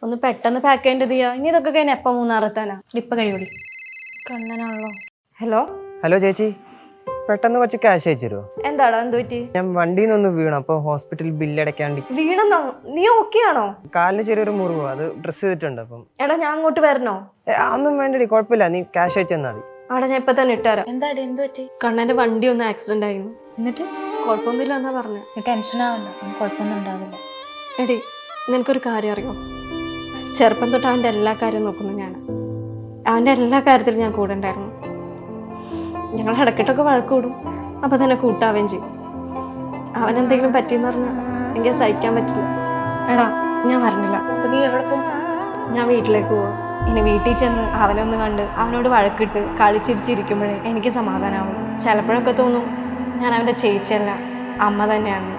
ഒന്ന് പെട്ടെന്ന് പാക്ക് ചെയ്യേണ്ടത് ചെയ്യാ. ഇനി ഇതൊക്കെ കഴിഞ്ഞ എപ്പം മൂന്നാറെത്താനാ? ഇപ്പൊ കഴിയൂടി. കണ്ണനാണല്ലോ. ഹലോ ഹലോ ചേച്ചി, പെട്ടെന്ന് കുറച്ച് ക്യാഷ് അയച്ചു തരുമോ? എന്താടാ, എന്ത് പറ്റി? ഞാൻ വണ്ടിയിൽ നിന്നൊന്ന് വീണു, അപ്പൊ ഹോസ്പിറ്റൽ ബില്ല് അടയ്ക്കാണ്ട്. വീണെന്നോ? നീ ഓക്കെ ആണോ? കാലിന് ചെറിയൊരു മുറിവ്, അത് ഡ്രസ് ചെയ്തിട്ടുണ്ട്. അപ്പം എടാ ഞാൻ അങ്ങോട്ട് വരണോ? ഒന്നും വേണ്ടടി, കുഴപ്പമില്ല, നീ ക്യാഷ് അയച്ചു തന്നാൽ മതി. ആടാ ഞാൻ ഇപ്പൊ തന്നെ ഇട്ടുതരാം. എന്താടി എന്ത് പറ്റി? കണ്ണന്റെ വണ്ടി ഒന്ന് ആക്സിഡന്റ് ആയിരുന്നു. എന്നിട്ട് കുഴപ്പമൊന്നുമില്ല എന്നാ പറഞ്ഞ. നീ ടെൻഷൻ ആവണ്ട, കുഴപ്പമൊന്നും ഉണ്ടാവില്ല. എടി നിനക്കൊരു കാര്യം അറിയോ? ചെറുപ്പം തൊട്ട് അവൻ്റെ എല്ലാ കാര്യവും നോക്കുന്നു ഞാൻ. അവൻ്റെ എല്ലാ കാര്യത്തിലും ഞാൻ കൂടെ ഉണ്ടായിരുന്നു. ഞങ്ങൾ ഇടയ്ക്കിട്ടൊക്കെ വഴക്ക് കൂടും, അപ്പൊ തന്നെ കൂട്ടാവുകയും ചെയ്യും. അവനെന്തെങ്കിലും പറ്റിയെന്ന് പറഞ്ഞാൽ എനിക്ക് സഹിക്കാൻ പറ്റില്ല. എടാ ഞാൻ പറഞ്ഞില്ല. അപ്പൊ നീ എവിടെ പോകും? ഞാൻ വീട്ടിലേക്ക് പോകും. ഇനി വീട്ടിൽ ചെന്ന് അവനൊന്ന് കണ്ട് അവനോട് വഴക്കിട്ട് കളിച്ചിരിച്ചിരിക്കുമ്പോഴേ എനിക്ക് സമാധാനമാവും. ചിലപ്പോഴൊക്കെ തോന്നും ഞാൻ അവൻ്റെ ചേച്ചിയല്ല, അമ്മ തന്നെയാണ്.